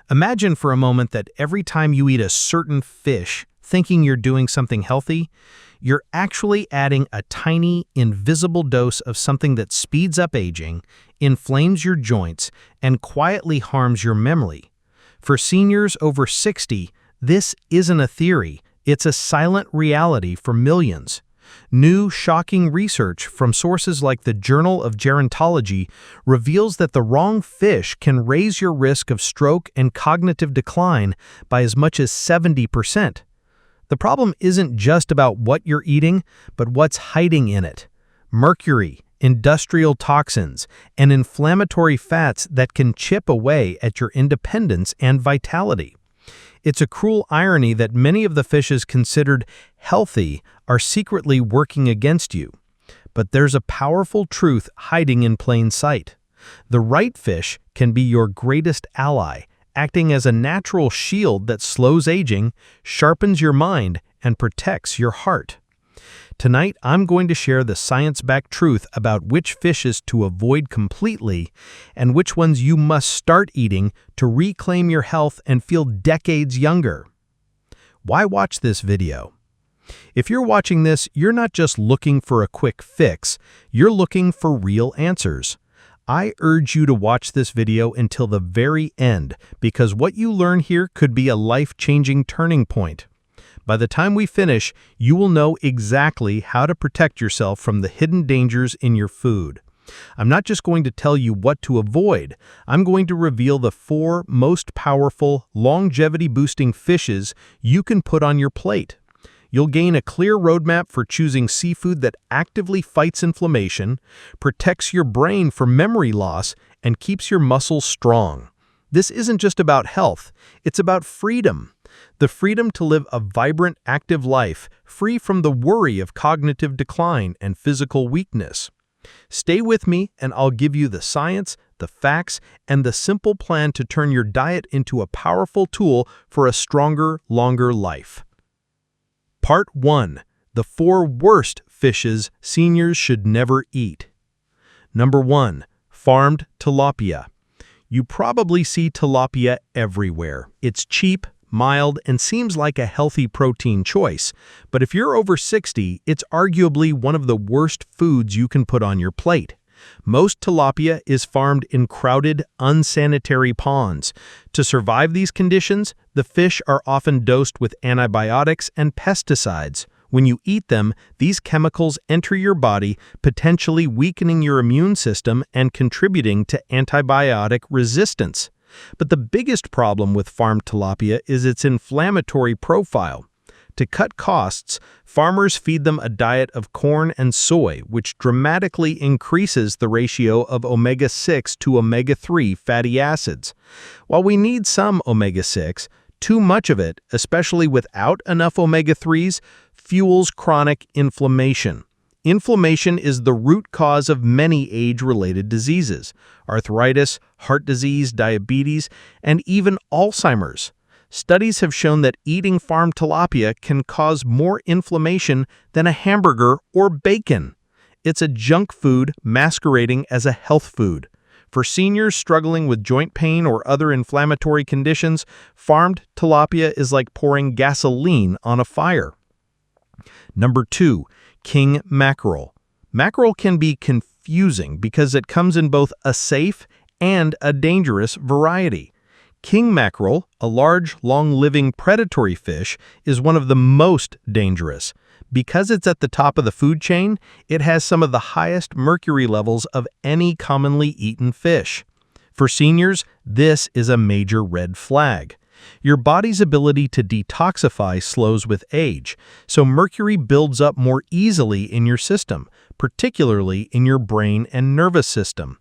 Imagine for a moment that every time you eat a certain fish, thinking you're doing something healthy, you're actually adding a tiny, invisible dose of something that speeds up aging, inflames your joints, and quietly harms your memory. For seniors over 60, this isn't a theory, it's a silent reality for millions. New, shocking research from sources like the Journal of Gerontology reveals that the wrong fish can raise your risk of stroke and cognitive decline by as much as 70%. The problem isn't just about what you're eating, but what's hiding in it. Mercury, industrial toxins, and inflammatory fats that can chip away at your independence and vitality. It's a cruel irony that many of the fishes considered healthy are secretly working against you. But there's a powerful truth hiding in plain sight. The right fish can be your greatest ally, acting as a natural shield that slows aging, sharpens your mind, and protects your heart. Tonight, I'm going to share the science-backed truth about which fishes to avoid completely and which ones you must start eating to reclaim your health and feel decades younger. Why watch this video? If you're watching this, you're not just looking for a quick fix, you're looking for real answers. I urge you to watch this video until the very end because what you learn here could be a life-changing turning point. By the time we finish, you will know exactly how to protect yourself from the hidden dangers in your food. I'm not just going to tell you what to avoid, I'm going to reveal the 4 most powerful, longevity-boosting fishes you can put on your plate. You'll gain a clear roadmap for choosing seafood that actively fights inflammation, protects your brain from memory loss, and keeps your muscles strong. This isn't just about health, it's about freedom. The freedom to live a vibrant, active life, free from the worry of cognitive decline and physical weakness. Stay with me and I'll give you the science, the facts, and the simple plan to turn your diet into a powerful tool for a stronger, longer life. Part 1. The 4 worst fishes seniors should never eat. Number 1. Farmed tilapia. You probably see tilapia everywhere. It's cheap, mild, and seems like a healthy protein choice, but if you're over 60, it's arguably one of the worst foods you can put on your plate. Most tilapia is farmed in crowded, unsanitary ponds. To survive these conditions, the fish are often dosed with antibiotics and pesticides. When you eat them, these chemicals enter your body, potentially weakening your immune system and contributing to antibiotic resistance. But the biggest problem with farmed tilapia is its inflammatory profile. To cut costs, farmers feed them a diet of corn and soy, which dramatically increases the ratio of omega-6 to omega-3 fatty acids. While we need some omega-6, too much of it, especially without enough omega-3s, fuels chronic inflammation. Inflammation is the root cause of many age-related diseases, arthritis, heart disease, diabetes, and even Alzheimer's. Studies have shown that eating farmed tilapia can cause more inflammation than a hamburger or bacon. It's a junk food masquerading as a health food. For seniors struggling with joint pain or other inflammatory conditions, farmed tilapia is like pouring gasoline on a fire. Number 2. King mackerel. Mackerel can be confusing because it comes in both a safe and a dangerous variety. King mackerel, a large, long-living predatory fish, is one of the most dangerous. Because it's at the top of the food chain, it has some of the highest mercury levels of any commonly eaten fish. For seniors, this is a major red flag. Your body's ability to detoxify slows with age, so mercury builds up more easily in your system, particularly in your brain and nervous system.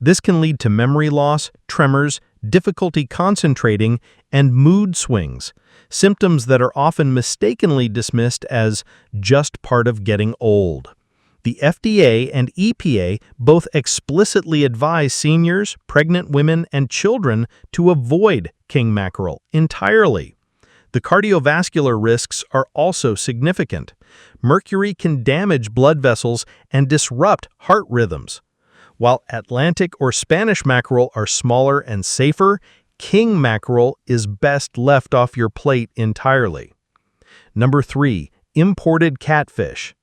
This can lead to memory loss, tremors, difficulty concentrating, and mood swings, symptoms that are often mistakenly dismissed as just part of getting old. The FDA and EPA both explicitly advise seniors, pregnant women, and children to avoid king mackerel entirely. The cardiovascular risks are also significant. Mercury can damage blood vessels and disrupt heart rhythms. While Atlantic or Spanish mackerel are smaller and safer, king mackerel is best left off your plate entirely. Number 3. Imported catfish.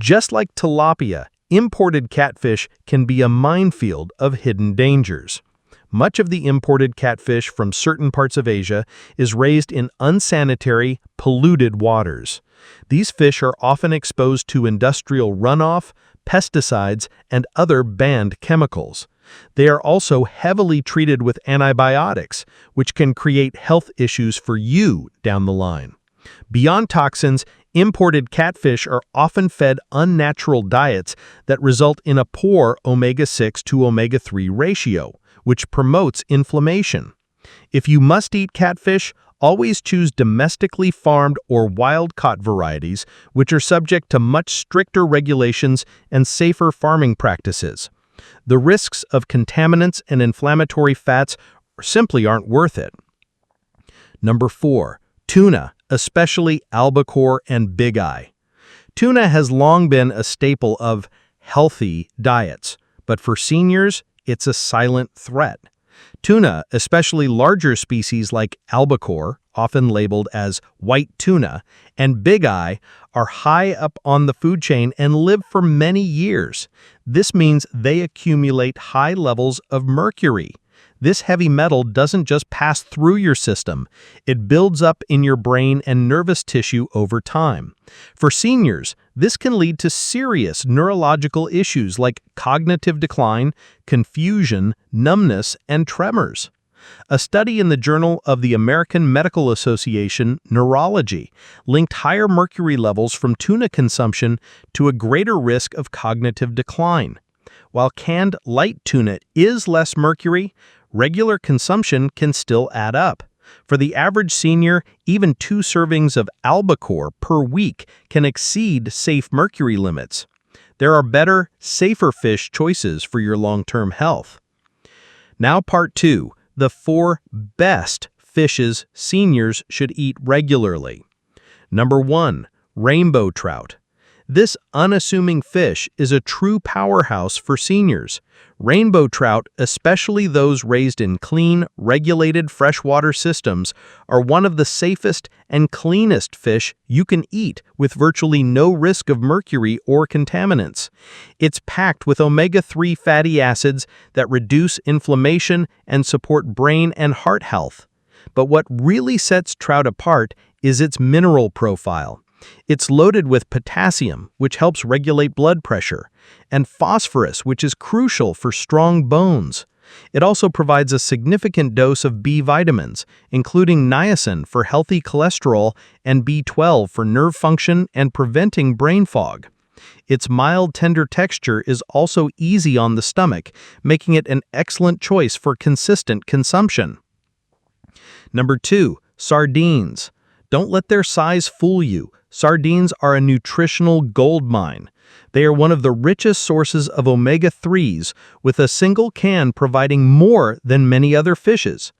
Just like tilapia, imported catfish can be a minefield of hidden dangers. Much of the imported catfish from certain parts of Asia is raised in unsanitary, polluted waters. These fish are often exposed to industrial runoff, pesticides, and other banned chemicals. They are also heavily treated with antibiotics, which can create health issues for you down the line. Beyond toxins, imported catfish are often fed unnatural diets that result in a poor omega-6 to omega-3 ratio, which promotes inflammation. If you must eat catfish, always choose domestically farmed or wild-caught varieties, which are subject to much stricter regulations and safer farming practices. The risks of contaminants and inflammatory fats simply aren't worth it. Number 4. Tuna, especially albacore and big eye. Tuna has long been a staple of healthy diets, but for seniors, it's a silent threat. Tuna, especially larger species like albacore, often labeled as white tuna, and big eye, are high up on the food chain and live for many years. This means they accumulate high levels of mercury. This heavy metal doesn't just pass through your system, it builds up in your brain and nervous tissue over time. For seniors, this can lead to serious neurological issues like cognitive decline, confusion, numbness, and tremors. A study in the Journal of the American Medical Association, Neurology, linked higher mercury levels from tuna consumption to a greater risk of cognitive decline. While canned light tuna is less mercury, regular consumption can still add up. For the average senior, even 2 servings of albacore per week can exceed safe mercury limits. There are better, safer fish choices for your long-term health. Now part 2, the 4 best fishes seniors should eat regularly. Number 1, rainbow trout. This unassuming fish is a true powerhouse for seniors. Rainbow trout, especially those raised in clean, regulated freshwater systems, are one of the safest and cleanest fish you can eat with virtually no risk of mercury or contaminants. It's packed with omega-3 fatty acids that reduce inflammation and support brain and heart health. But what really sets trout apart is its mineral profile. It's loaded with potassium, which helps regulate blood pressure, and phosphorus, which is crucial for strong bones. It also provides a significant dose of B vitamins, including niacin for healthy cholesterol and B12 for nerve function and preventing brain fog. Its mild, tender texture is also easy on the stomach, making it an excellent choice for consistent consumption. Number 2, sardines. Don't let their size fool you. Sardines are a nutritional goldmine. They are one of the richest sources of omega-3s, with a single can providing more than many other fishes.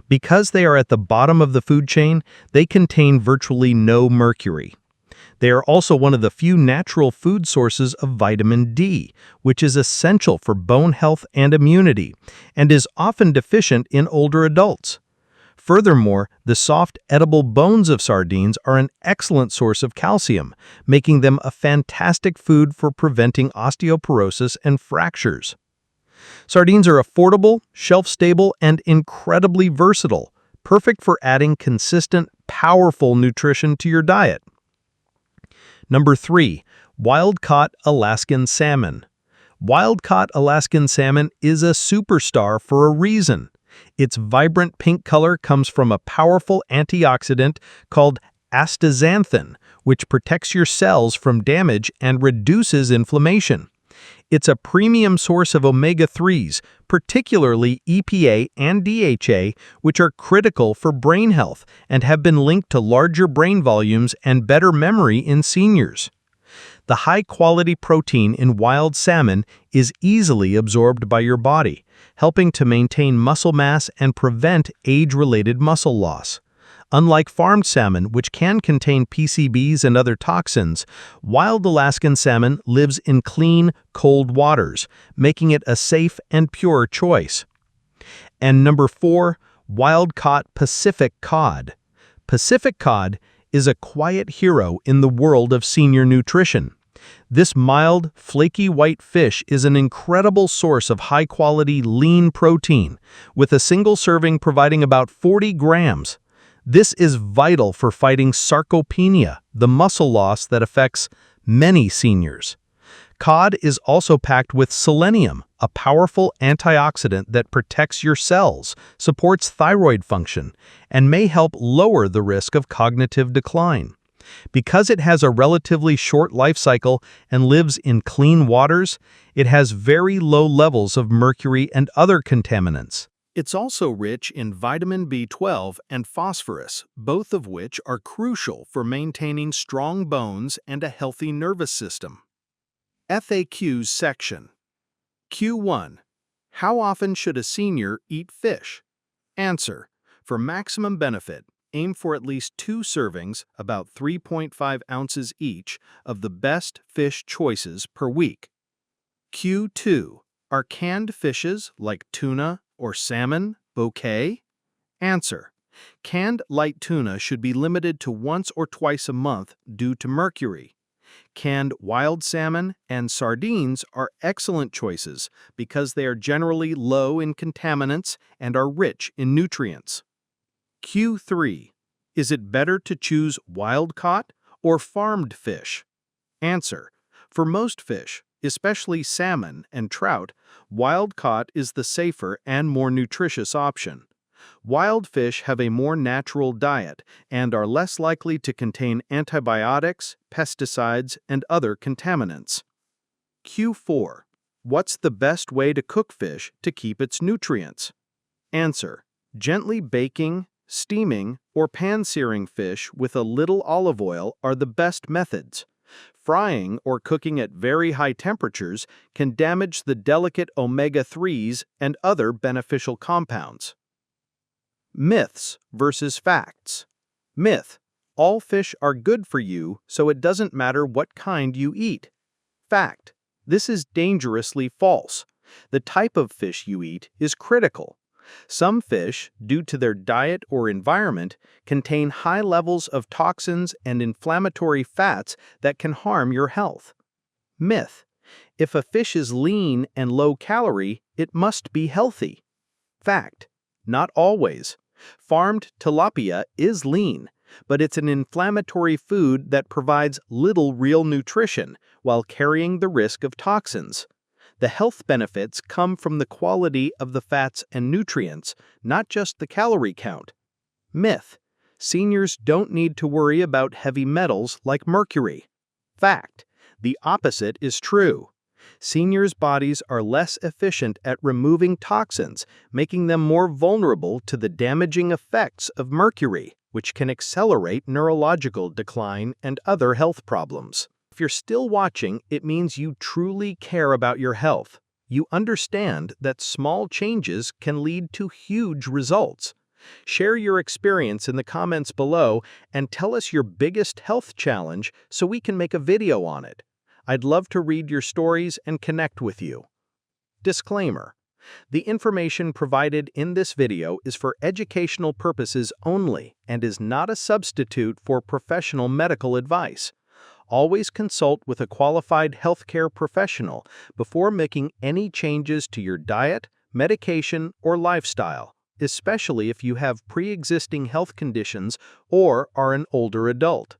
Because they are at the bottom of the food chain, they contain virtually no mercury. They are also one of the few natural food sources of vitamin D, which is essential for bone health and immunity, and is often deficient in older adults. Furthermore, the soft, edible bones of sardines are an excellent source of calcium, making them a fantastic food for preventing osteoporosis and fractures. Sardines are affordable, shelf-stable, and incredibly versatile, perfect for adding consistent, powerful nutrition to your diet. Number 3, wild-caught Alaskan salmon. Wild-caught Alaskan salmon is a superstar for a reason. Its vibrant pink color comes from a powerful antioxidant called astaxanthin, which protects your cells from damage and reduces inflammation. It's a premium source of omega-3s, particularly EPA and DHA, which are critical for brain health and have been linked to larger brain volumes and better memory in seniors. The high-quality protein in wild salmon is easily absorbed by your body, helping to maintain muscle mass and prevent age-related muscle loss. Unlike farmed salmon, which can contain PCBs and other toxins, wild Alaskan salmon lives in clean, cold waters, making it a safe and pure choice. And number 4, Wild-caught Pacific cod. Pacific cod is a quiet hero in the world of senior nutrition. This mild, flaky white fish is an incredible source of high-quality, lean protein, with a single serving providing about 40 grams. This is vital for fighting sarcopenia, the muscle loss that affects many seniors. Cod is also packed with selenium, a powerful antioxidant that protects your cells, supports thyroid function, and may help lower the risk of cognitive decline. Because it has a relatively short life cycle and lives in clean waters, it has very low levels of mercury and other contaminants. It's also rich in vitamin B12 and phosphorus, both of which are crucial for maintaining strong bones and a healthy nervous system. FAQs section. Q1. How often should a senior eat fish? Answer. For maximum benefit, aim for at least 2 servings, about 3.5 ounces each, of the best fish choices per week. Q2. Are canned fishes like tuna or salmon okay? Answer. Canned light tuna should be limited to once or twice a month due to mercury. Canned wild salmon and sardines are excellent choices because they are generally low in contaminants and are rich in nutrients. Q3. Is it better to choose wild-caught or farmed fish? Answer. For most fish, especially salmon and trout, wild-caught is the safer and more nutritious option. Wild fish have a more natural diet and are less likely to contain antibiotics, pesticides, and other contaminants. Q4. What's the best way to cook fish to keep its nutrients? Answer. Gently baking, steaming, or pan-searing fish with a little olive oil are the best methods. Frying or cooking at very high temperatures can damage the delicate omega-3s and other beneficial compounds. Myths versus facts. Myth. All fish are good for you, so it doesn't matter what kind you eat. Fact. This is dangerously false. The type of fish you eat is critical. Some fish, due to their diet or environment, contain high levels of toxins and inflammatory fats that can harm your health. Myth. If a fish is lean and low-calorie, it must be healthy. Fact. Not always. Farmed tilapia is lean, but it's an inflammatory food that provides little real nutrition while carrying the risk of toxins. The health benefits come from the quality of the fats and nutrients, not just the calorie count. Myth. Seniors don't need to worry about heavy metals like mercury. Fact. The opposite is true. Seniors' bodies are less efficient at removing toxins, making them more vulnerable to the damaging effects of mercury, which can accelerate neurological decline and other health problems. If you're still watching, it means you truly care about your health. You understand that small changes can lead to huge results. Share your experience in the comments below and tell us your biggest health challenge so we can make a video on it. I'd love to read your stories and connect with you. Disclaimer. The information provided in this video is for educational purposes only and is not a substitute for professional medical advice. Always consult with a qualified healthcare professional before making any changes to your diet, medication, or lifestyle, especially if you have pre-existing health conditions or are an older adult.